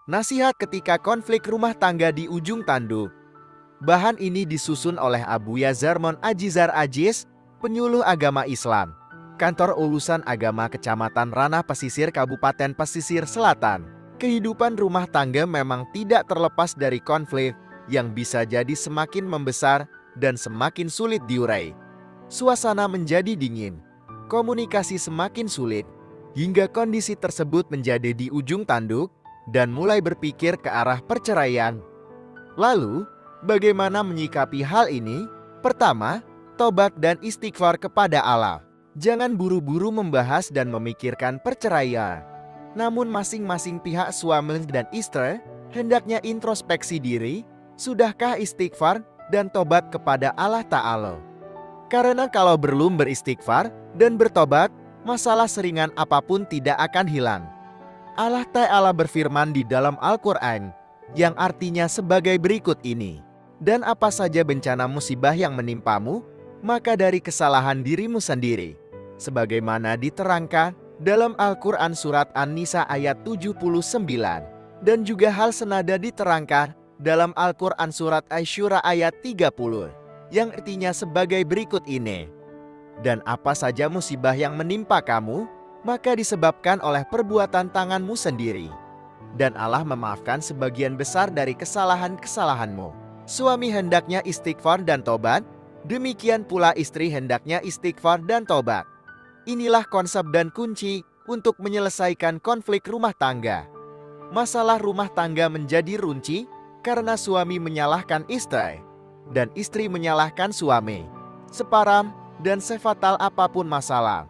Nasihat ketika konflik rumah tangga di ujung tanduk. Bahan ini disusun oleh Abuya Zarmon Ajizar Ajiz, penyuluh agama Islam, Kantor Urusan Agama Kecamatan Ranah Pesisir Kabupaten Pesisir Selatan. Kehidupan rumah tangga memang tidak terlepas dari konflik yang bisa jadi semakin membesar dan semakin sulit diurai. Suasana menjadi dingin, komunikasi semakin sulit, hingga kondisi tersebut menjadi di ujung tanduk dan mulai berpikir ke arah perceraian. Lalu, bagaimana menyikapi hal ini? Pertama, tobat dan istighfar kepada Allah. Jangan buru-buru membahas dan memikirkan perceraian. Namun masing-masing pihak suami dan istri hendaknya introspeksi diri, sudahkah istighfar dan tobat kepada Allah Ta'ala. Karena kalau belum beristighfar dan bertobat, masalah seringan apapun tidak akan hilang. Allah Ta'ala berfirman di dalam Al-Quran, yang artinya sebagai berikut ini. Dan apa saja bencana musibah yang menimpamu, maka dari kesalahan dirimu sendiri. Sebagaimana diterangkan dalam Al-Quran surat An-Nisa ayat 79. Dan juga hal senada diterangkan dalam Al-Quran surat Asy-Syura ayat 30. Yang artinya sebagai berikut ini. Dan apa saja musibah yang menimpa kamu, maka disebabkan oleh perbuatan tanganmu sendiri. Dan Allah memaafkan sebagian besar dari kesalahan-kesalahanmu. Suami hendaknya istighfar dan tobat, demikian pula istri hendaknya istighfar dan tobat. Inilah konsep dan kunci untuk menyelesaikan konflik rumah tangga. Masalah rumah tangga menjadi runci karena suami menyalahkan istri, dan istri menyalahkan suami. Separam dan sefatal apapun masalah,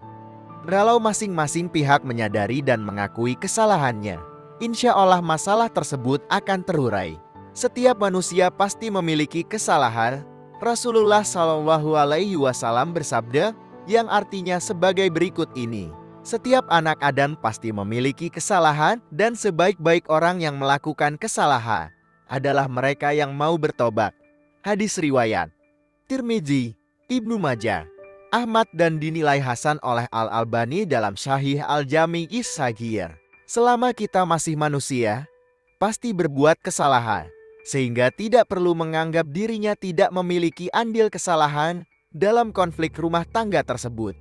kalau masing-masing pihak menyadari dan mengakui kesalahannya, insya Allah masalah tersebut akan terurai. Setiap manusia pasti memiliki kesalahan. Rasulullah Shallallahu Alaihi Wasallam bersabda, yang artinya sebagai berikut ini. Setiap anak Adam pasti memiliki kesalahan, dan sebaik-baik orang yang melakukan kesalahan adalah mereka yang mau bertobat. Hadis riwayat Tirmidzi, Ibnu Majah, Ahmad, dan dinilai hasan oleh Al-Albani dalam Syahih Al-Jami' As-Saghir. Selama kita masih manusia, pasti berbuat kesalahan, sehingga tidak perlu menganggap dirinya tidak memiliki andil kesalahan dalam konflik rumah tangga tersebut.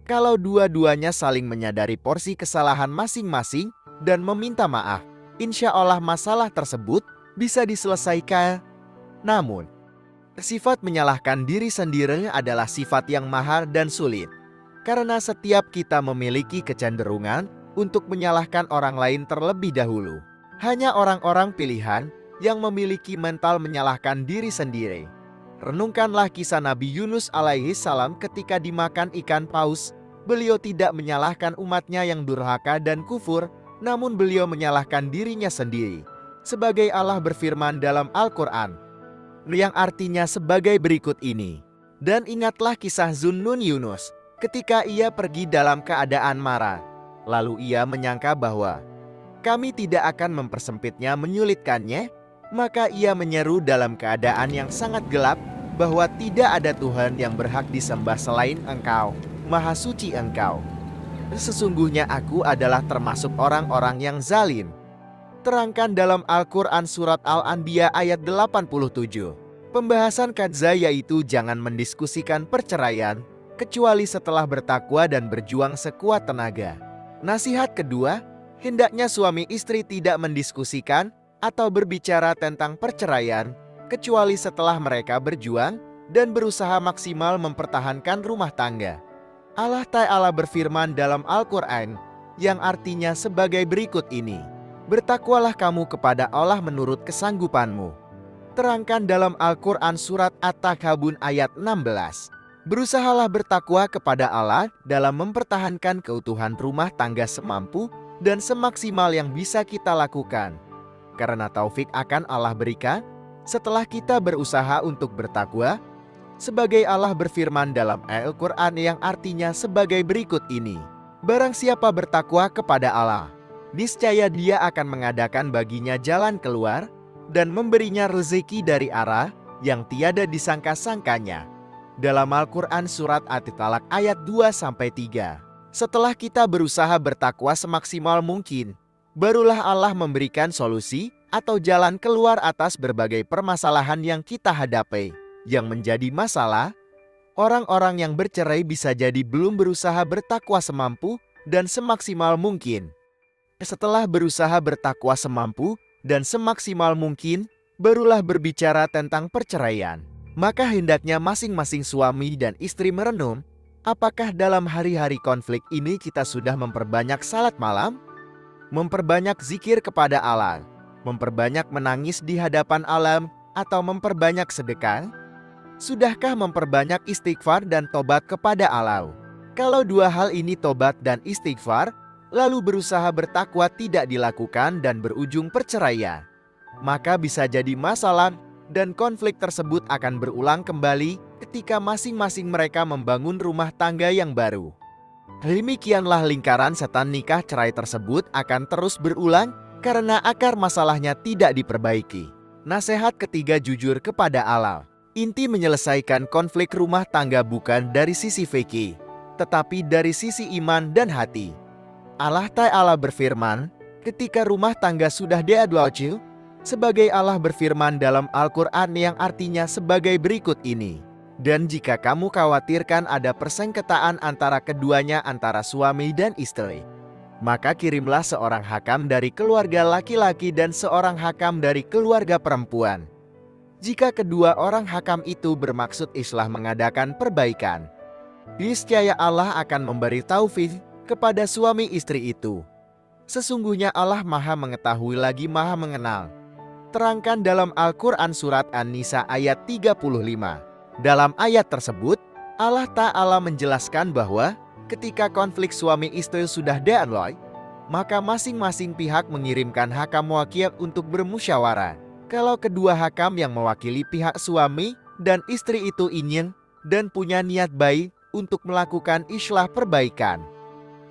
Kalau dua-duanya saling menyadari porsi kesalahan masing-masing dan meminta maaf, insya Allah masalah tersebut bisa diselesaikan. Namun, sifat menyalahkan diri sendiri adalah sifat yang mahal dan sulit. Karena setiap kita memiliki kecenderungan untuk menyalahkan orang lain terlebih dahulu. Hanya orang-orang pilihan yang memiliki mental menyalahkan diri sendiri. Renungkanlah kisah Nabi Yunus alaihi salam ketika dimakan ikan paus. Beliau tidak menyalahkan umatnya yang durhaka dan kufur, namun beliau menyalahkan dirinya sendiri. Sebagai Allah berfirman dalam Al-Quran, yang artinya sebagai berikut ini. Dan ingatlah kisah Zunnun Yunus ketika ia pergi dalam keadaan marah. Lalu ia menyangka bahwa kami tidak akan mempersempitnya, menyulitkannya. Maka ia menyeru dalam keadaan yang sangat gelap bahwa tidak ada Tuhan yang berhak disembah selain Engkau, Maha Suci Engkau. Sesungguhnya aku adalah termasuk orang-orang yang zalim. Terangkan dalam Al-Quran surat Al-Anbiya ayat 87. Pembahasan kadza yaitu jangan mendiskusikan perceraian, kecuali setelah bertakwa dan berjuang sekuat tenaga. Nasihat kedua, hendaknya suami istri tidak mendiskusikan atau berbicara tentang perceraian, kecuali setelah mereka berjuang dan berusaha maksimal mempertahankan rumah tangga. Allah Ta'ala berfirman dalam Al-Quran, yang artinya sebagai berikut ini. Bertakwalah kamu kepada Allah menurut kesanggupanmu. Terangkan dalam Al-Quran surat At-Takabun ayat 16. Berusahalah bertakwa kepada Allah dalam mempertahankan keutuhan rumah tangga semampu dan semaksimal yang bisa kita lakukan. Karena taufik akan Allah berikan setelah kita berusaha untuk bertakwa. Sebagai Allah berfirman dalam Al-Quran yang artinya sebagai berikut ini. Barang siapa bertakwa kepada Allah, niscaya Dia akan mengadakan baginya jalan keluar dan memberinya rezeki dari arah yang tiada disangka-sangkanya. Dalam Al-Quran surat At-Talaq ayat 2-3. Setelah kita berusaha bertakwa semaksimal mungkin, barulah Allah memberikan solusi atau jalan keluar atas berbagai permasalahan yang kita hadapi. Yang menjadi masalah, orang-orang yang bercerai bisa jadi belum berusaha bertakwa semampu dan semaksimal mungkin. Setelah berusaha bertakwa semampu dan semaksimal mungkin, barulah berbicara tentang perceraian. Maka hendaknya masing-masing suami dan istri merenung, apakah dalam hari-hari konflik ini kita sudah memperbanyak salat malam? Memperbanyak zikir kepada Allah? Memperbanyak menangis di hadapan Allah? Atau memperbanyak sedekah? Sudahkah memperbanyak istighfar dan tobat kepada Allah? Kalau dua hal ini, tobat dan istighfar, lalu berusaha bertakwa tidak dilakukan dan berujung perceraian, maka bisa jadi masalah dan konflik tersebut akan berulang kembali ketika masing-masing mereka membangun rumah tangga yang baru. Demikianlah lingkaran setan nikah cerai tersebut akan terus berulang karena akar masalahnya tidak diperbaiki. Nasihat ketiga, jujur kepada Allah. Inti menyelesaikan konflik rumah tangga bukan dari sisi fikih, tetapi dari sisi iman dan hati. Allah Ta'ala berfirman, ketika rumah tangga sudah diadil, sebagai Allah berfirman dalam Al-Quran yang artinya sebagai berikut ini. Dan jika kamu khawatirkan ada persengketaan antara keduanya, antara suami dan istri, maka kirimlah seorang hakam dari keluarga laki-laki dan seorang hakam dari keluarga perempuan. Jika kedua orang hakam itu bermaksud islah, mengadakan perbaikan, niscaya Allah akan memberi taufik kepada suami istri itu. Sesungguhnya Allah Maha mengetahui lagi Maha mengenal. Terangkan dalam Al-Quran surat An-Nisa ayat 35. Dalam ayat tersebut, Allah Ta'ala menjelaskan bahwa ketika konflik suami istri sudah deadlock, maka masing-masing pihak mengirimkan hakam wakil untuk bermusyawarah. Kalau kedua hakam yang mewakili pihak suami dan istri itu ingin dan punya niat baik untuk melakukan islah perbaikan,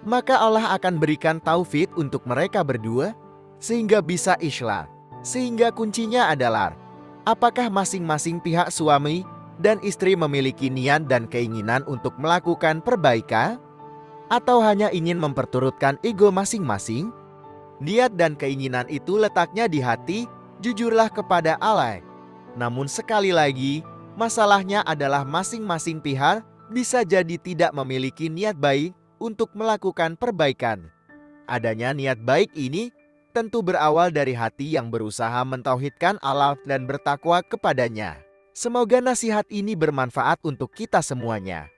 maka Allah akan berikan taufik untuk mereka berdua sehingga bisa islah. Sehingga kuncinya adalah apakah masing-masing pihak suami dan istri memiliki niat dan keinginan untuk melakukan perbaikan, atau hanya ingin memperturutkan ego masing-masing. Niat dan keinginan itu letaknya di hati, jujurlah kepada Allah. Namun sekali lagi, masalahnya adalah masing-masing pihak bisa jadi tidak memiliki niat baik untuk melakukan perbaikan. Adanya niat baik ini tentu berawal dari hati yang berusaha mentauhidkan Allah dan bertakwa kepadanya. Semoga nasihat ini bermanfaat untuk kita semuanya.